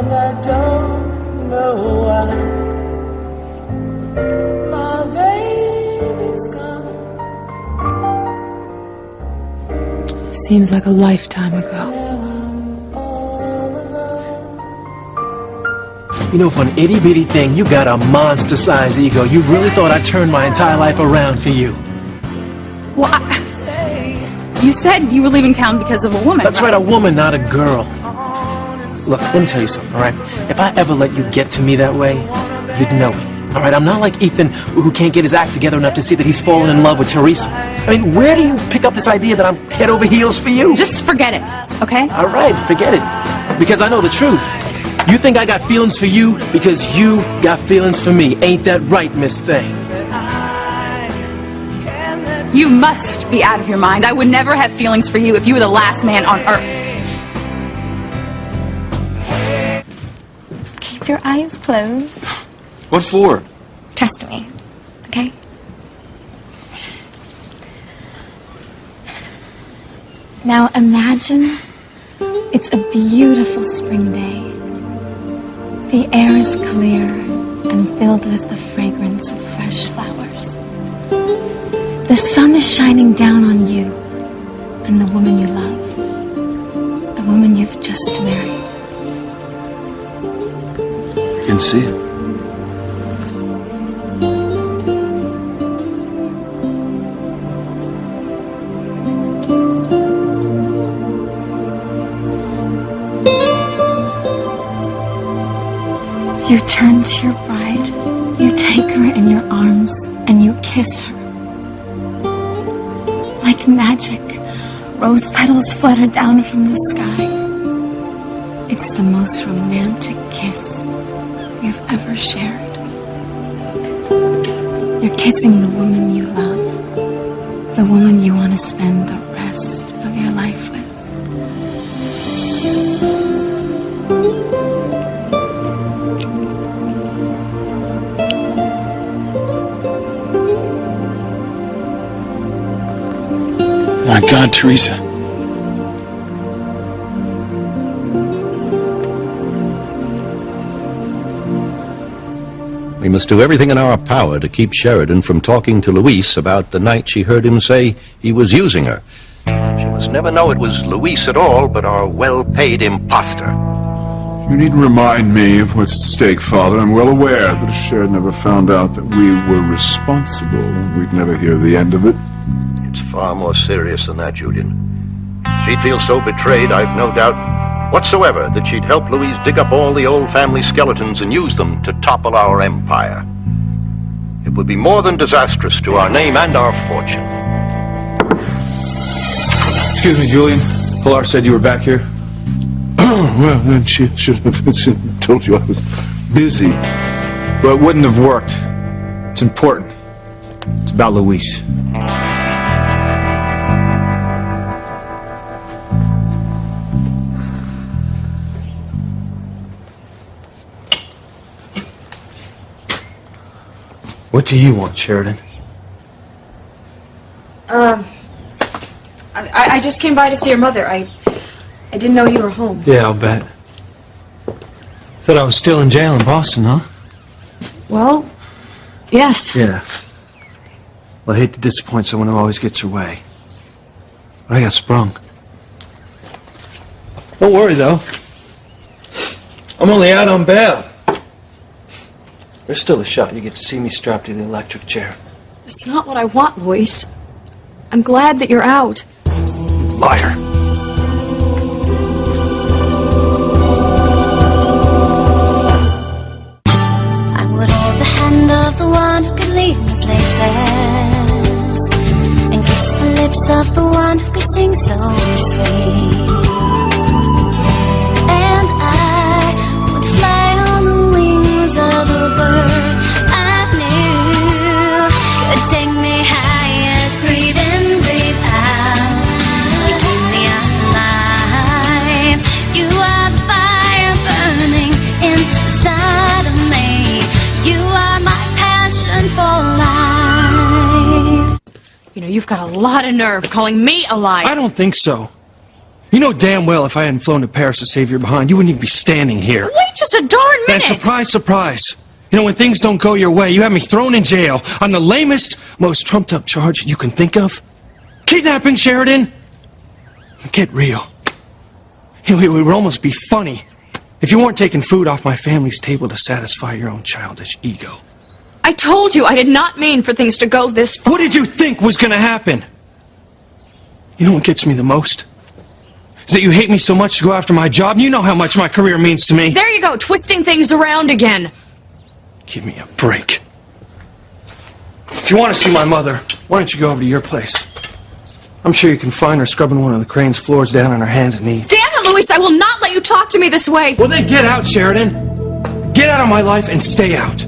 and I don't know why. My baby's gone. Seems like a lifetime ago. Now I'm all alone. You know, for an itty-bitty thing, you got a monster-sized ego. You really thought I turned my entire life around for you. Well, you said you were leaving town because of a woman. That's right, a woman, not a girl. Look, let me tell you something, all right? If I ever let you get to me that way, you'd know it. All right, I'm not like Ethan, who can't get his act together enough to see that he's fallen in love with Teresa. I mean, where do you pick up this idea that I'm head over heels for you? Just forget it, okay? All right, forget it. Because I know the truth. You think I got feelings for you because you got feelings for me. Ain't that right, Miss Thing? You must be out of your mind. I would never have feelings for you if you were the last man on earth. Keep your eyes closed. What for? Trust me, okay? Now imagine it's a beautiful spring day. The air is clear and filled with the fragrance of fresh flowers. The sun is shining down on you and the woman you love, the woman you've just married. I can see it. You turn to your bride, you take her in your arms, and you kiss her. Like magic, rose petals flutter down from the sky. It's the most romantic kiss you've ever shared. You're kissing the woman you love, the woman you want to spend the rest of your life with. My God, Teresa. We must do everything in our power to keep Sheridan from talking to Louise about the night she heard him say he was using her. She must never know it was Louise at all, but our well-paid imposter. You needn't remind me of what's at stake, Father. I'm well aware that if Sheridan never found out that we were responsible, we'd never hear the end of it. It's far more serious than that, Julian. She'd feel so betrayed, I've no doubt whatsoever that she'd help Louise dig up all the old family skeletons and use them to topple our empire. It would be more than disastrous to our name and our fortune. Excuse me, Julian. Pilar said you were back here. Well, then she should have told you I was busy. Well, it wouldn't have worked. It's important. It's about Louise. What do you want, Sheridan? I just came by to see your mother. I didn't know you were home. Yeah, I'll bet. Thought I was still in jail in Boston, huh? Well, yes. Yeah. Well, I hate to disappoint someone who always gets her way. But I got sprung. Don't worry, though. I'm only out on bail. There's still a shot you get to see me strapped to the electric chair. That's not what I want, Luis. I'm glad that you're out. Liar. I would hold the hand of the one who could lead me places, and kiss the lips of the one who could sing so sweet. And I would fly on the wings of a bird I knew could take me high as breathe in, breathe out. You keep me alive. You are the fire burning inside of me. You are my passion for life. You know, you've got a lot of nerve calling me a liar. I don't think so. You know damn well if I hadn't flown to Paris to save your behind, you wouldn't even be standing here. Wait just a darn And minute! surprise, surprise. You know, when things don't go your way, you have me thrown in jail on the lamest, most trumped-up charge you can think of. Kidnapping, Sheridan. Get real. It would almost be funny if you weren't taking food off my family's table to satisfy your own childish ego. I told you I did not mean for things to go this far. What did you think was gonna happen? You know what gets me the most? Is that you hate me so much to go after my job, and you know how much my career means to me. There you go, twisting things around again. Give me a break. If you want to see my mother, why don't you go over to your place? I'm sure you can find her scrubbing one of the crane's floors down on her hands and knees. Damn it, Luis, I will not let you talk to me this way. Well, then get out, Sheridan. Get out of my life and stay out.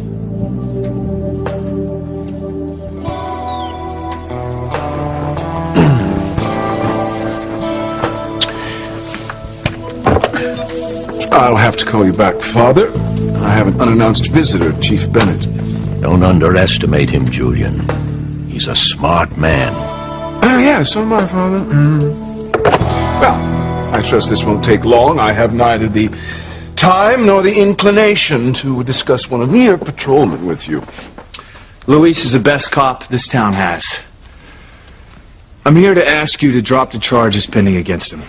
I'll have to call you back, Father. I have an unannounced visitor, Chief Bennett. Don't underestimate him, Julian. He's a smart man. Yeah, so am I, Father. Well, I trust this won't take long. I have neither the time nor the inclination to discuss one of your patrolmen with you. Luis is the best cop this town has. I'm here to ask you to drop the charges pending against him.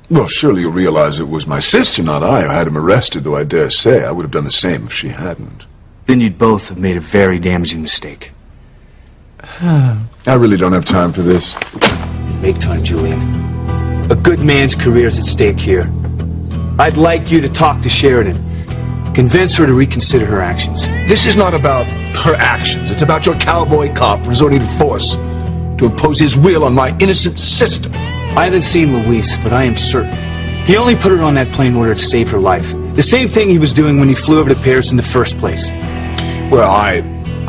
Well, surely you'll realize it was my sister, not I, who had him arrested, though I dare say I would have done the same if she hadn't. Then you'd both have made a very damaging mistake. I really don't have time for this. Make time, Julian. A good man's career is at stake here. I'd like you to talk to Sheridan. Convince her to reconsider her actions. This is not about her actions. It's about your cowboy cop resorting to force to impose his will on my innocent sister. I haven't seen Luis, but I am certain he only put her on that plane in order to save her life. The same thing he was doing when he flew over to Paris in the first place. Well,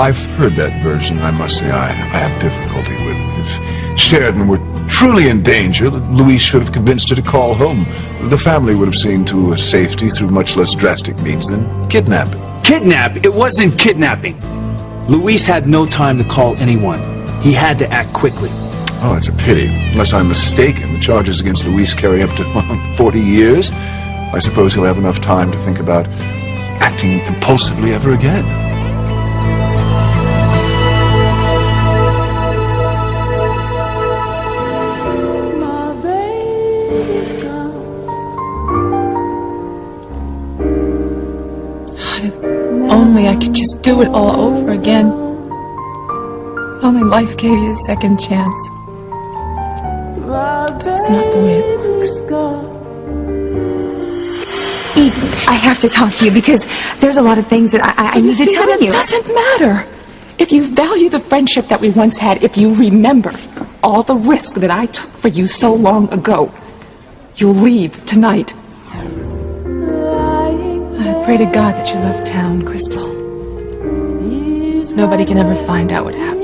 I've heard that version, and I must say I have difficulty with it. If Sheridan were truly in danger, Luis should have convinced her to call home. The family would have seen to safety through much less drastic means than kidnapping. Kidnap? It wasn't kidnapping. Luis had no time to call anyone. He had to act quickly. Oh, it's a pity. Unless I'm mistaken, the charges against Luis carry up to 40 years. I suppose he'll have enough time to think about acting impulsively ever again. My baby's gone. If only I could just do it all over again. Only life gave you a second chance. That's not the way it works. Eve, I have to talk to you because there's a lot of things that I need to tell you. It doesn't matter. If you value the friendship that we once had, if you remember all the risk that I took for you so long ago, you'll leave tonight. I pray to God that you left town, Crystal. Nobody can ever find out what happened.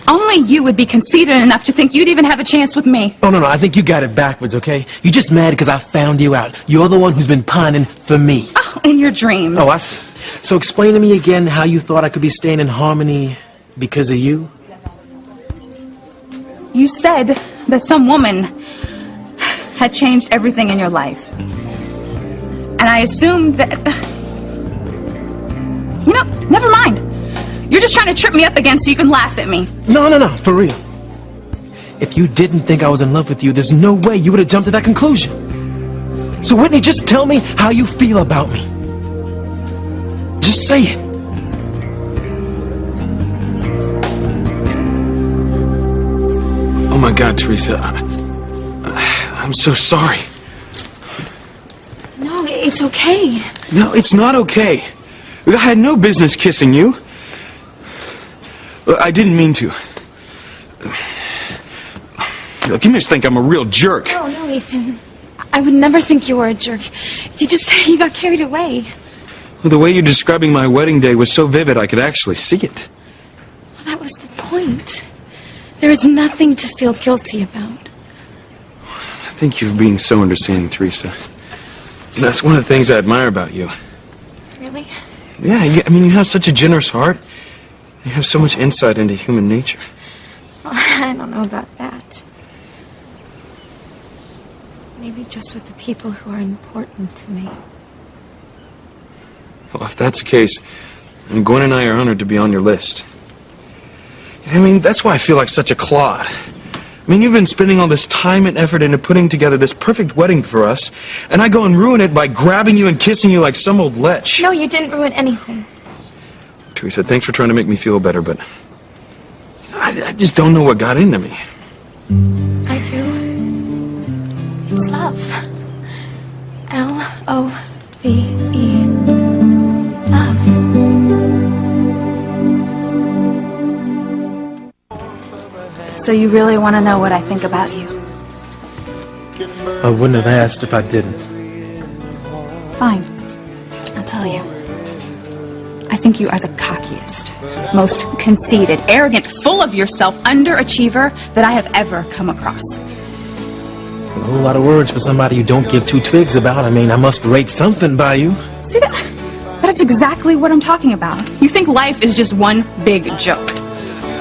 Only you would be conceited enough to think you'd even have a chance with me. Oh, no, I think you got it backwards, okay? You're just mad because I found you out. You're the one who's been pining for me. Oh, in your dreams. Oh, I see. So explain to me again how you thought I could be staying in Harmony because of you? You said that some woman had changed everything in your life. And I assumed that... You know, never mind. You're just trying to trip me up again so you can laugh at me. No, for real. If you didn't think I was in love with you, there's no way you would have jumped to that conclusion. So Whitney, just tell me how you feel about me. Just say it. Oh my God, Teresa. I'm so sorry. No, it's okay. No, it's not okay. I had no business kissing you. I didn't mean to. Look, you must think I'm a real jerk. Oh, no, Ethan. I would never think you were a jerk. You just you got carried away. Well, the way you're describing my wedding day was so vivid I could actually see it. Well, that was the point. There is nothing to feel guilty about. I think you're being so understanding, Teresa. That's one of the things I admire about you. Really? Yeah, you have such a generous heart. You have so much insight into human nature. I I don't know about that. Maybe just with the people who are important to me. Well, if that's the case, then Gwen and I are honored to be on your list. I mean, that's why I feel like such a clod. I mean, you've been spending all this time and effort into putting together this perfect wedding for us, and I go and ruin it by grabbing you and kissing you like some old lech. No, you didn't ruin anything. Teresa, thanks for trying to make me feel better, but I just don't know what got into me. I do. It's love. L-O-V-E. Love. So you really want to know what I think about you? I wouldn't have asked if I didn't. Fine. I'll tell you. I think you are the cockiest, most conceited, arrogant, full of yourself underachiever that I have ever come across. A whole lot of words for somebody you don't give two twigs about. I mean, I must rate something by you. See, that is exactly what I'm talking about. You think life is just one big joke.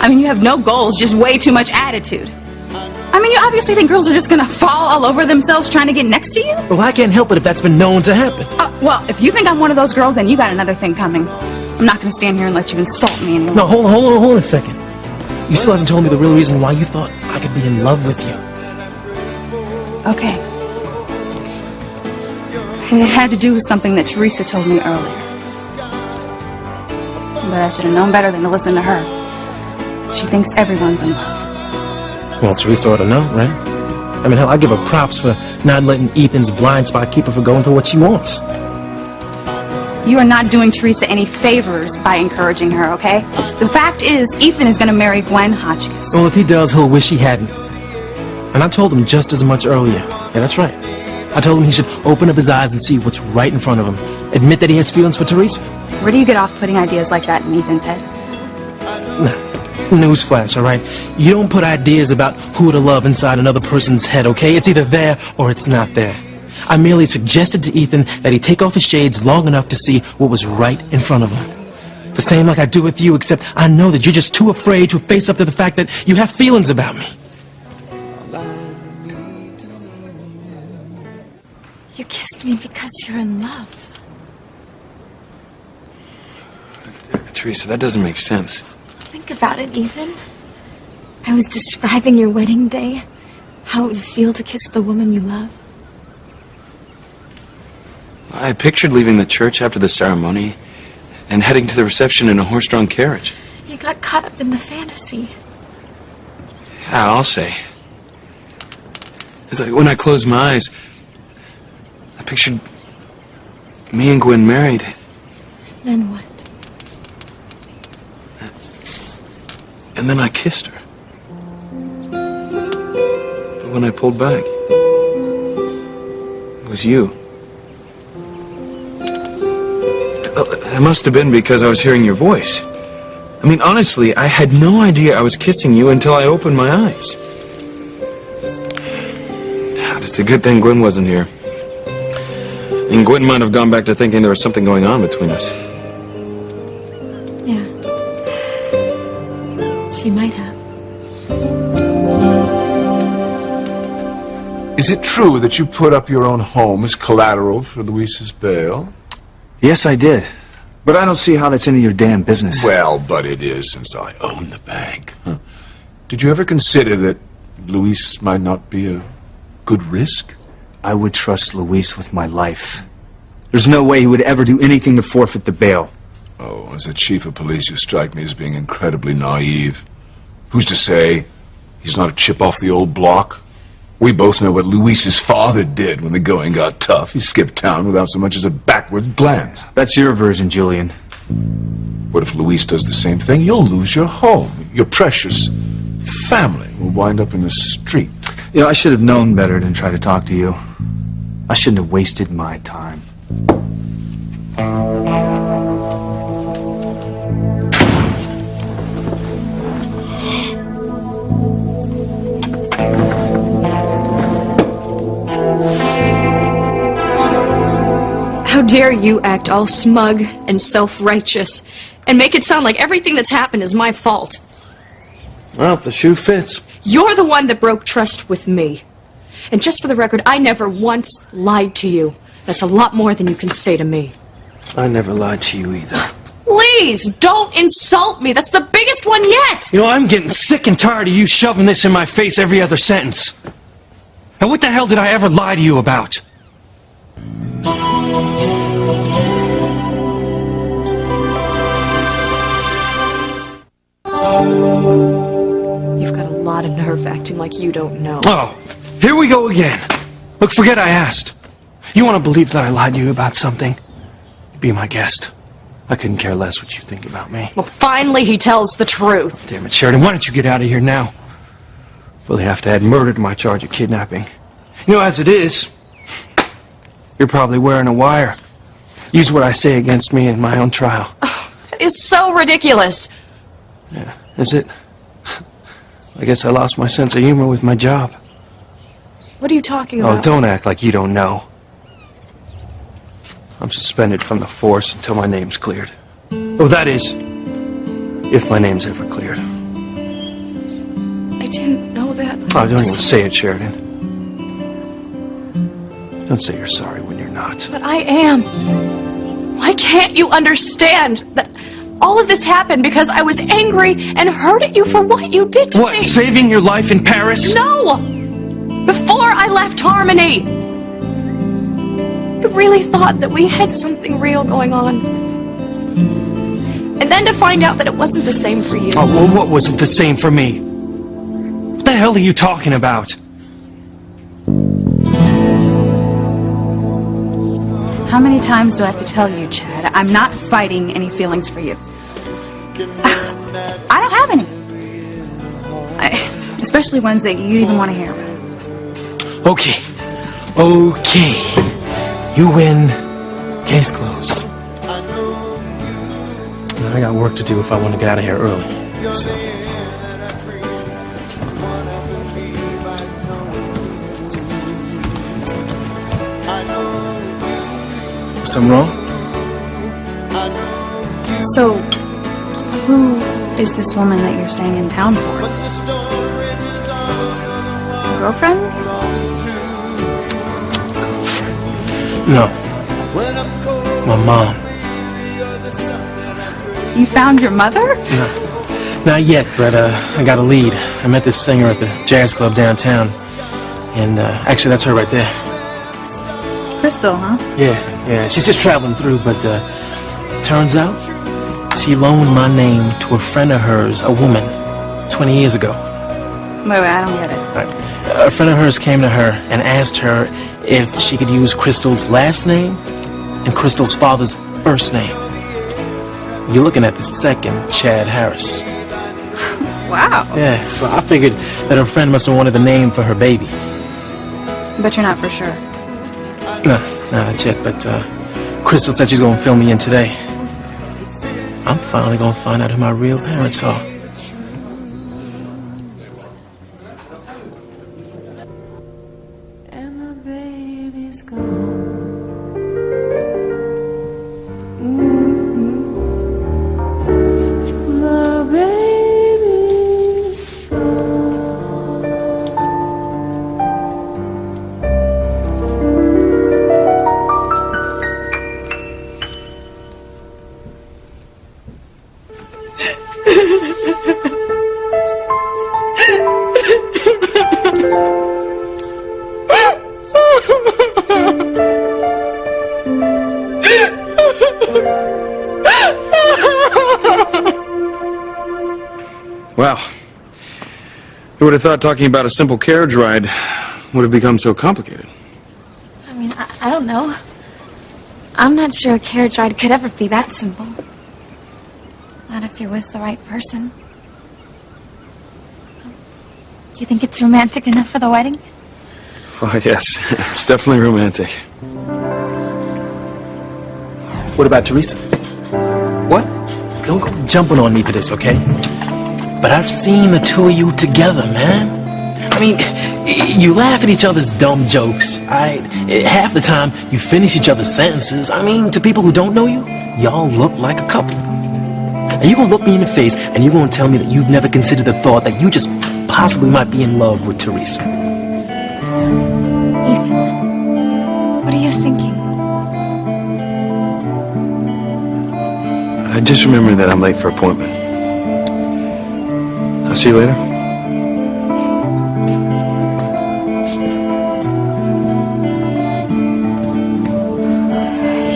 I mean, you have no goals, just way too much attitude. I mean, you obviously think girls are just gonna fall all over themselves trying to get next to you? Well, I can't help it if that's been known to happen. Well, if you think I'm one of those girls, then you got another thing coming. I'm not gonna stand here and let you insult me anymore. No, hold on a second. You still haven't told me the real reason why you thought I could be in love with you. Okay. It had to do with something that Teresa told me earlier. But I should have known better than to listen to her. She thinks everyone's in love. Well, Teresa ought to know, right? I mean, hell, I give her props for not letting Ethan's blind spot keep her from going for what she wants. You are not doing Teresa any favors by encouraging her, okay? The fact is, Ethan is going to marry Gwen Hotchkiss. Well, if he does, he'll wish he hadn't. And I told him just as much earlier. Yeah, that's right. I told him he should open up his eyes and see what's right in front of him. Admit that he has feelings for Teresa. Where do you get off putting ideas like that in Ethan's head? Nah. Newsflash, all right? You don't put ideas about who to love inside another person's head, okay? It's either there or it's not there. I merely suggested to Ethan that he take off his shades long enough to see what was right in front of him. The same like I do with you, except I know that you're just too afraid to face up to the fact that you have feelings about me. You kissed me because you're in love. Teresa, that doesn't make sense. Think about it, Ethan. I was describing your wedding day, how it would feel to kiss the woman you love. I pictured leaving the church after the ceremony and heading to the reception in a horse-drawn carriage. You got caught up in the fantasy. Yeah, I'll say. It's like when I closed my eyes, I pictured me and Gwen married. Then what? And then I kissed her. But when I pulled back, it was you. It must have been because I was hearing your voice. I mean, honestly, I had no idea I was kissing you until I opened my eyes. It's a good thing Gwen wasn't here. And Gwen might have gone back to thinking there was something going on between us. Yeah. She might have. Is it true that you put up your own home as collateral for Luis's bail? Yes, I did. But I don't see how that's any of your damn business. Well, but it is, since I own the bank. Huh. Did you ever consider that Luis might not be a good risk? I would trust Luis with my life. There's no way he would ever do anything to forfeit the bail. Oh, as a chief of police, you strike me as being incredibly naive. Who's to say he's not a chip off the old block? We both know what Luis's father did when the going got tough. He skipped town without so much as a backward glance. That's your version, Julian. What if Luis does the same thing? You'll lose your home. Your precious family will wind up in the street. You know, I should have known better than try to talk to you. I shouldn't have wasted my time. How dare you act all smug and self-righteous and make it sound like everything that's happened is my fault. Well, if the shoe fits. You're the one that broke trust with me. And just for the record, I never once lied to you. That's a lot more than you can say to me. I never lied to you either. Please, don't insult me. That's the biggest one yet. You know, I'm getting sick and tired of you shoving this in my face every other sentence. And what the hell did I ever lie to you about? You've got a lot of nerve acting like you don't know. Oh, here we go again. Look, forget I asked. You want to believe that I lied to you about something? Be my guest. I couldn't care less what you think about me. Well, finally he tells the truth. Damn it, Sheridan, why don't you get out of here now? Before they have to add murder to my charge of kidnapping. You know, as it is, you're probably wearing a wire. Use what I say against me in my own trial. Oh, it is so ridiculous. Yeah, is it? I guess I lost my sense of humor with my job. What are you talking about? Oh, don't act like you don't know. I'm suspended from the force until my name's cleared. Oh, that is, if my name's ever cleared. I didn't know that. Oh, don't even say it, Sheridan. Don't say you're sorry when you're not. But I am. Why can't you understand that all of this happened because I was angry and hurt at you for what you did to me? What, saving your life in Paris? No! Before I left Harmony! I really thought that we had something real going on. And then to find out that it wasn't the same for you. Oh, well, what wasn't the same for me? What the hell are you talking about? How many times do I have to tell you, Chad? I'm not fighting any feelings for you. I don't have any. Especially ones that you even want to hear about. Okay. Okay. You win. Case closed. Now, I got work to do if I want to get out of here early. So. Something wrong? So, who is this woman that you're staying in town for? Girlfriend? No. My mom. You found your mother? No. Not yet, but I got a lead. I met this singer at the jazz club downtown. And actually, that's her right there. Crystal, huh? Yeah. She's just traveling through, but turns out she loaned my name to a friend of hers, a woman, 20 years ago. Wait, I don't get it. Right. A friend of hers came to her and asked her if she could use Crystal's last name and Crystal's father's first name. You're looking at the second Chad Harris. Wow. Yeah, so I figured that her friend must have wanted the name for her baby. But you're not for sure. No, not yet, but Crystal said she's going to fill me in today. I'm finally going to find out who my real parents are. And my baby's gone. My baby's gone. Wow. Who would have thought talking about a simple carriage ride would have become so complicated? I mean, I don't know. I'm not sure a carriage ride could ever be that simple. Not if you're with the right person. Do you think it's romantic enough for the wedding? Oh, yes. It's definitely romantic. What about Teresa? What? Don't go jumping on me for this, okay? But I've seen the two of you together, man. I mean, you laugh at each other's dumb jokes. Half the time, you finish each other's sentences. I mean, to people who don't know you, y'all look like a couple. And you're gonna look me in the face and you're gonna tell me that you've never considered the thought that you just possibly might be in love with Teresa. Ethan, what are you thinking? I just remember that I'm late for appointment. I'll see you later.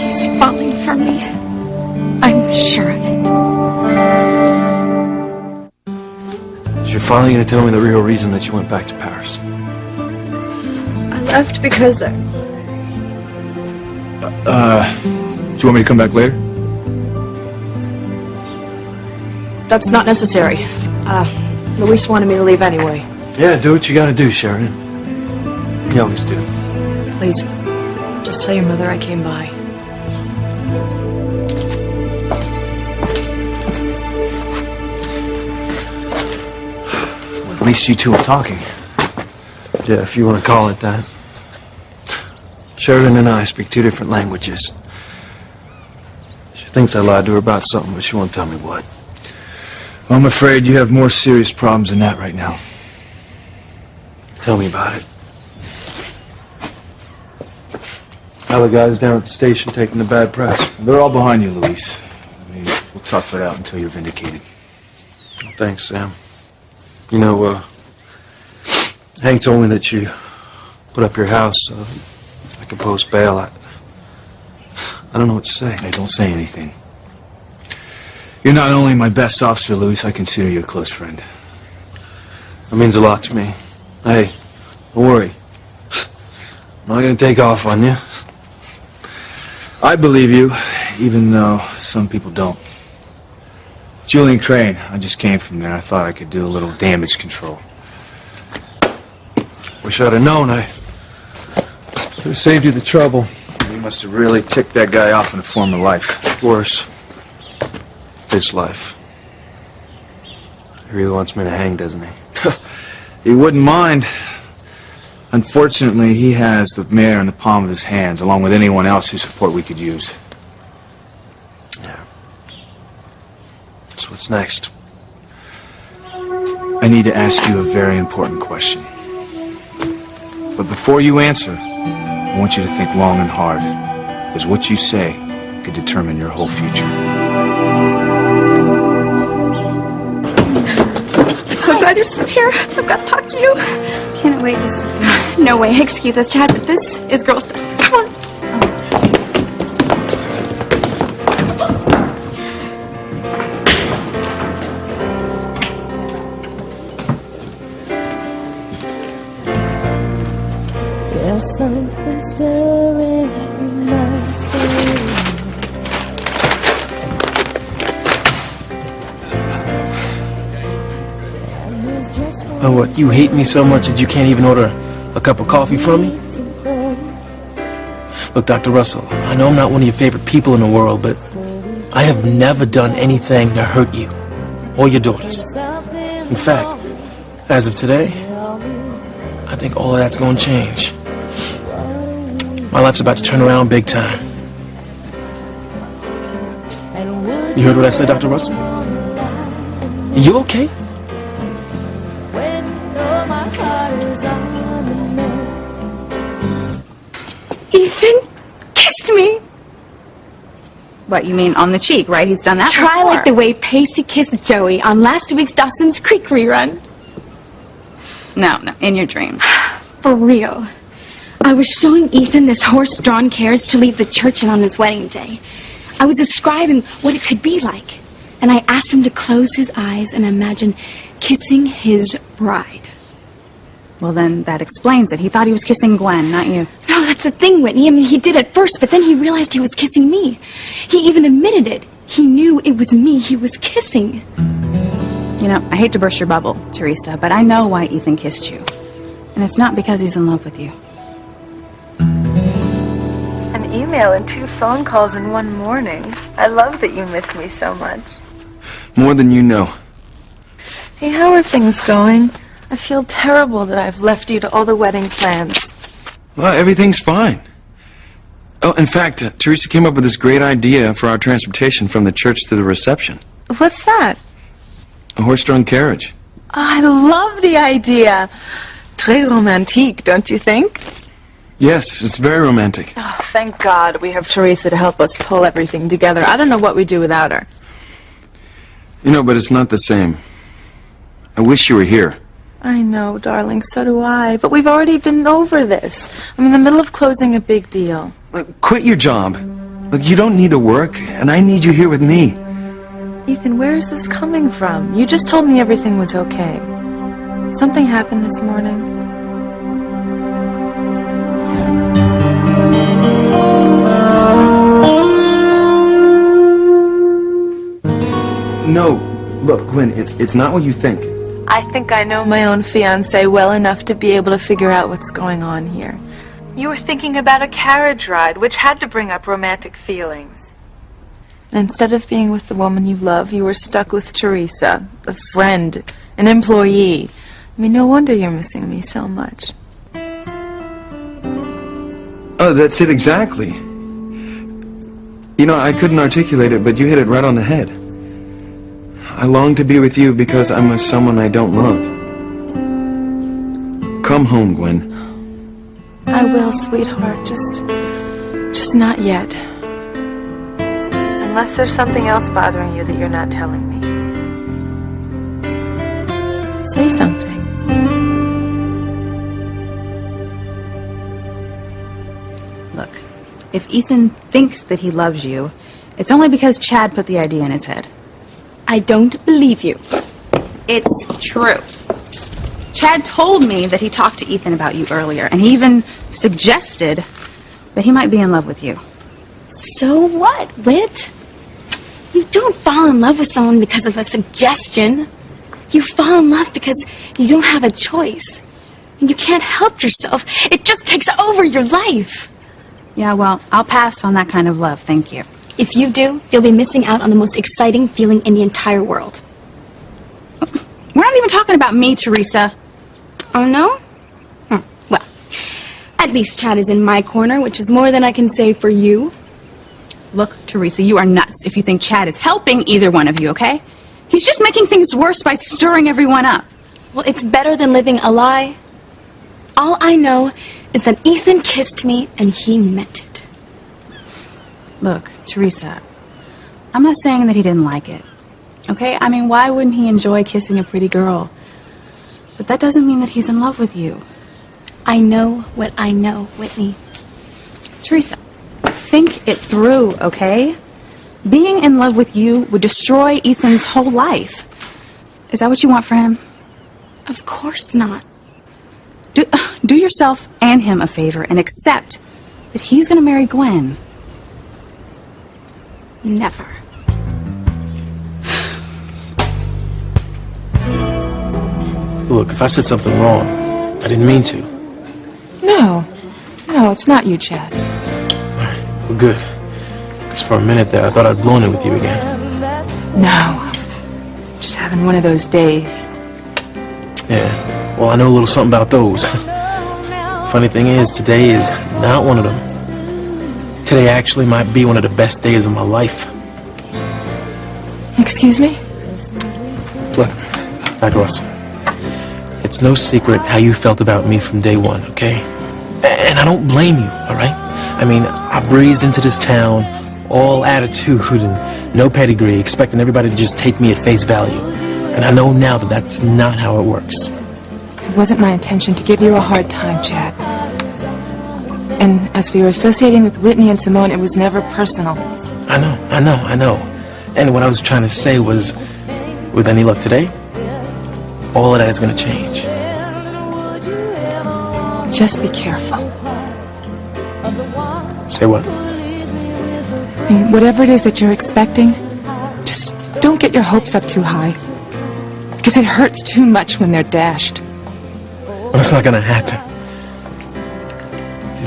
He's falling for me. I'm sure of it. So you're finally going to tell me the real reason that you went back to Paris? I left because Do you want me to come back later? That's not necessary. Luis wanted me to leave anyway. Yeah, do what you got to do, Sheridan. You always do. Please, just tell your mother I came by. At least you two are talking. Yeah, if you want to call it that. Sheridan and I speak two different languages. She thinks I lied to her about something, but she won't tell me what. Well, I'm afraid you have more serious problems than that right now. Tell me about it. How the guys down at the station taking the bad press? They're all behind you, Luis. I mean, we'll tough it out until you're vindicated. Thanks, Sam. You know, Hank told me that you put up your house so I could post bail. I don't know what to say. Hey, don't say anything. You're not only my best officer, Luis, I consider you a close friend. That means a lot to me. Hey, don't worry. I'm not going to take off on you. I believe you, even though some people don't. Julian Crane, I just came from there. I thought I could do a little damage control. Wish I'd have known. I could have saved you the trouble. You must have really ticked that guy off in a former life. Worse. This life. He really wants me to hang, doesn't he? He wouldn't mind. Unfortunately, he has the mayor in the palm of his hands, along with anyone else whose support we could use. Yeah. So what's next? I need to ask you a very important question. But before you answer, I want you to think long and hard, because what you say could determine your whole future. I'm so glad you're still here. I've got to talk to you. Can't wait just to finish. No way. Excuse us, Chad, but this is girl stuff. Come on. There's something stirring in my soul. Oh, what, you hate me so much that you can't even order a cup of coffee from me? Look, Dr. Russell, I know I'm not one of your favorite people in the world, but I have never done anything to hurt you or your daughters. In fact, as of today, I think all of that's going to change. My life's about to turn around big time. You heard what I said, Dr. Russell? You okay? Ethan kissed me. What, you mean on the cheek, right? He's done that Try before. like the way Pacey kissed Joey on last week's Dawson's Creek rerun. No, in your dreams. For real. I was showing Ethan this horse-drawn carriage to leave the church in on his wedding day. I was describing what it could be like. And I asked him to close his eyes and imagine kissing his bride. Well, then that explains it. He thought he was kissing Gwen, not you. No, that's the thing, Whitney. I mean, he did at first, but then he realized he was kissing me. He even admitted it. He knew it was me he was kissing. You know, I hate to burst your bubble, Teresa, but I know why Ethan kissed you. And it's not because he's in love with you. An email and 2 phone calls in one morning. I love that you miss me so much. More than you know. Hey, how are things going? I feel terrible that I've left you to all the wedding plans. Well, everything's fine. Oh, in fact, Teresa came up with this great idea for our transportation from the church to the reception. What's that? A horse-drawn carriage. I love the idea. Très romantique, don't you think? Yes, it's very romantic. Oh, thank God we have Teresa to help us pull everything together. I don't know what we'd do without her. You know, but it's not the same. I wish you were here. I know, darling, so do I. But we've already been over this. I'm in the middle of closing a big deal. Look, quit your job. Look, you don't need to work, and I need you here with me. Ethan, where is this coming from? You just told me everything was okay. Something happened this morning. No, look, Gwen, it's not what you think. I think I know my own fiancé well enough to be able to figure out what's going on here. You were thinking about a carriage ride, which had to bring up romantic feelings. And instead of being with the woman you love, you were stuck with Teresa, a friend, an employee. I mean, no wonder you're missing me so much. Oh, that's it exactly. You know, I couldn't articulate it, but you hit it right on the head. I long to be with you because I'm with someone I don't love. Come home, Gwen. I will, sweetheart. Just not yet. Unless there's something else bothering you that you're not telling me. Say something. Look, if Ethan thinks that he loves you, it's only because Chad put the idea in his head. I don't believe you. It's true. Chad told me that he talked to Ethan about you earlier, and he even suggested that he might be in love with you. So what, Whit? You don't fall in love with someone because of a suggestion. You fall in love because you don't have a choice. And you can't help yourself. It just takes over your life. Yeah, well, I'll pass on that kind of love, thank you. If you do, you'll be missing out on the most exciting feeling in the entire world. We're not even talking about me, Teresa. Oh, no? Well, at least Chad is in my corner, which is more than I can say for you. Look, Teresa, you are nuts if you think Chad is helping either one of you, okay? He's just making things worse by stirring everyone up. Well, it's better than living a lie. All I know is that Ethan kissed me and he meant it. Look, Teresa, I'm not saying that he didn't like it, okay? I mean, why wouldn't he enjoy kissing a pretty girl? But that doesn't mean that he's in love with you. I know what I know, Whitney. Teresa, think it through, okay? Being in love with you would destroy Ethan's whole life. Is that what you want for him? Of course not. Do yourself and him a favor and accept that he's going to marry Gwen. Never. Look, if I said something wrong, I didn't mean to. No, it's not you, Chad. Well, good. Because for a minute there, I thought I'd blown it with you again. No, just having one of those days. Yeah, well, I know a little something about those. Funny thing is, today is not one of them. Today actually might be one of the best days of my life. Excuse me? Look, Dr. Russell, it's no secret how you felt about me from day one, okay? And I don't blame you, all right? I mean, I breezed into this town, all attitude and no pedigree, expecting everybody to just take me at face value. And I know now that that's not how it works. It wasn't my intention to give you a hard time, Chad. And as for your associating with Whitney and Simone, it was never personal. I know. And what I was trying to say was, with any luck today, all of that is going to change. Just be careful. Say what? I mean, whatever it is that you're expecting, just don't get your hopes up too high. Because it hurts too much when they're dashed. Well, it's not going to happen.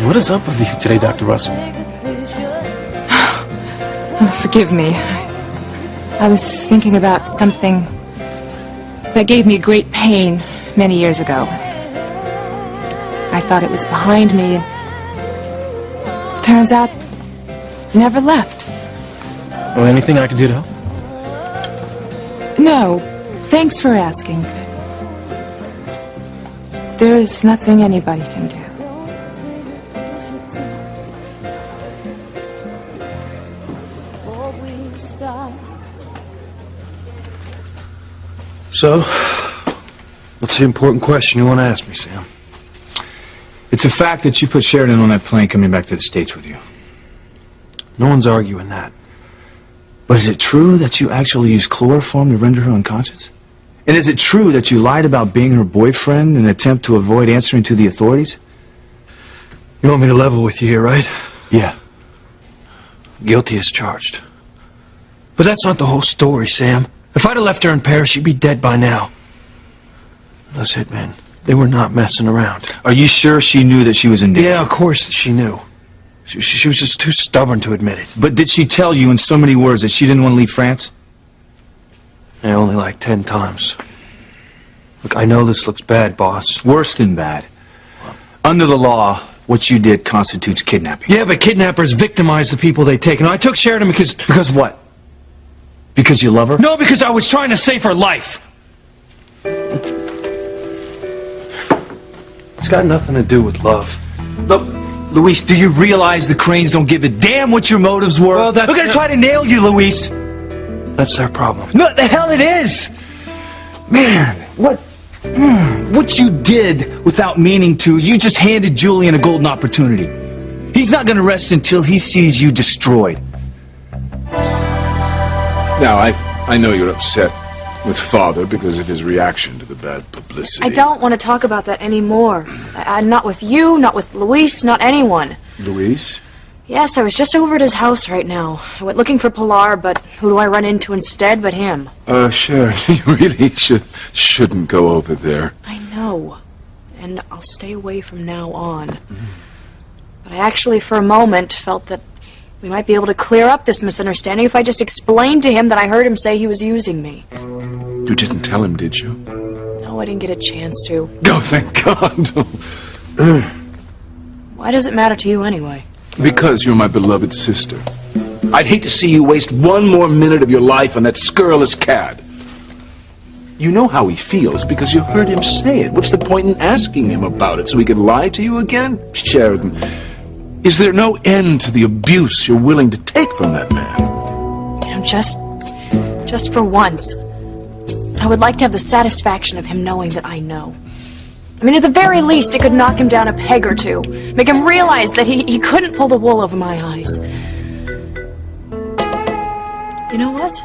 What is up with you today, Dr. Russell? Oh, forgive me. I was thinking about something that gave me great pain many years ago. I thought it was behind me, and turns out it never left. Well, anything I can do to help? No, thanks for asking. There is nothing anybody can do. So, what's the important question you want to ask me, Sam? It's a fact that you put Sheridan on that plane coming back to the States with you. No one's arguing that. But is it true that you actually used chloroform to render her unconscious? And is it true that you lied about being her boyfriend in an attempt to avoid answering to the authorities? You want me to level with you here, right? Yeah. Guilty as charged. But that's not the whole story, Sam. If I'd have left her in Paris, she'd be dead by now. Those hitmen, they were not messing around. Are you sure she knew that she was in danger? Yeah, of course she knew. She was just too stubborn to admit it. But did she tell you in so many words that she didn't want to leave France? Yeah, only like 10 times. Look, I know this looks bad, boss. Worse than bad. Under the law, what you did constitutes kidnapping. Yeah, but kidnappers victimize the people they take. And I took Sheridan because... Because what? Because you love her? No, because I was trying to save her life. It's got nothing to do with love. Look, Luis, do you realize the Cranes don't give a damn what your motives were? Well, They're gonna try to nail you, Luis. That's their problem. No, the hell it is! Man, what you did without meaning to, you just handed Julian a golden opportunity. He's not gonna rest until he sees you destroyed. Now, I know you're upset with Father because of his reaction to the bad publicity. I don't want to talk about that anymore. Not with you, not with Luis, not anyone. Luis? Yes, I was just over at his house right now. I went looking for Pilar, but who do I run into instead but him? Sharon, you really shouldn't go over there. I know. And I'll stay away from now on. But I actually, for a moment, felt that we might be able to clear up this misunderstanding if I just explained to him that I heard him say he was using me. You didn't tell him, did you? No, I didn't get a chance to. Oh, thank God. Why does it matter to you anyway? Because you're my beloved sister. I'd hate to see you waste one more minute of your life on that scurrilous cad. You know how he feels because you heard him say it. What's the point in asking him about it so he can lie to you again? Sheridan, is there no end to the abuse you're willing to take from that man? You know, just for once, I would like to have the satisfaction of him knowing that I know. I mean, at the very least, it could knock him down a peg or two. Make him realize that he couldn't pull the wool over my eyes. You know what?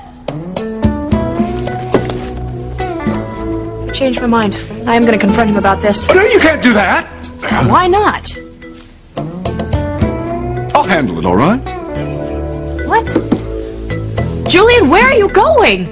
I changed my mind. I am going to confront him about this. Oh, no, you can't do that! Why not? I'll handle it, all right? What? Julian, where are you going?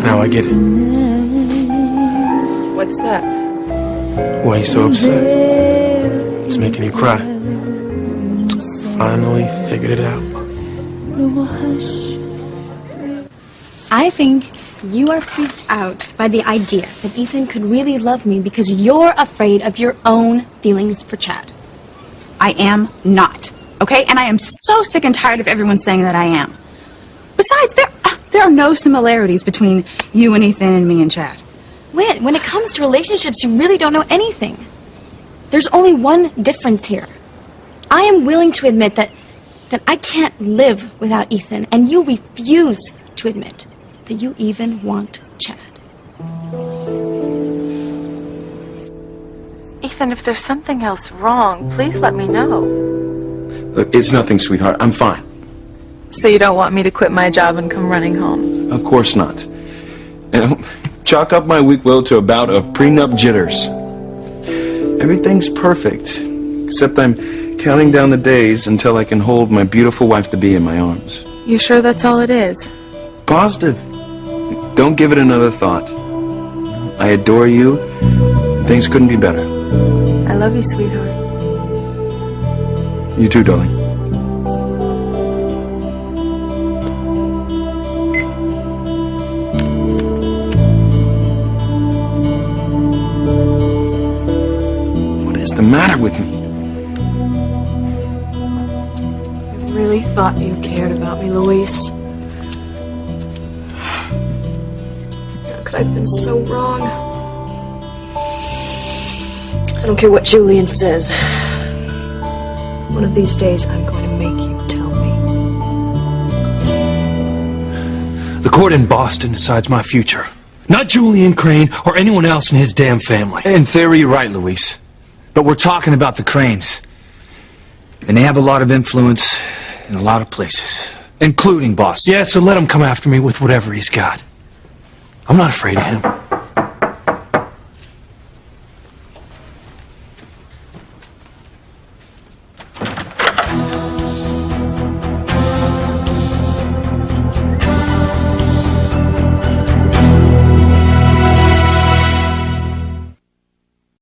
Now I get it. What's that? Why are you so upset? It's making you cry. Finally figured it out. I think you are freaked out by the idea that Ethan could really love me because you're afraid of your own feelings for Chad. I am not. Okay? And I am so sick and tired of everyone saying that I am. Besides, there are no similarities between you and Ethan and me and Chad. When it comes to relationships, you really don't know anything. There's only one difference here. I am willing to admit that I can't live without Ethan, and you refuse to admit that you even want Chad. Ethan, if there's something else wrong, please let me know. Look, it's nothing, sweetheart. I'm fine. So you don't want me to quit my job and come running home? Of course not. And chalk up my weak will to a bout of prenup jitters. Everything's perfect. Except I'm counting down the days until I can hold my beautiful wife-to-be in my arms. You sure that's all it is? Positive. Don't give it another thought. I adore you. Things couldn't be better. I love you, sweetheart. You too, darling. What is the matter with me? I really thought you cared about me, Luis. How could I have been so wrong? I don't care what Julian says. One of these days, I'm going to make you tell me. The court in Boston decides my future. Not Julian Crane or anyone else in his damn family. In theory, you're right, Luis. But we're talking about the Cranes. And they have a lot of influence in a lot of places, including Boston. Yeah, so let him come after me with whatever he's got. I'm not afraid of him.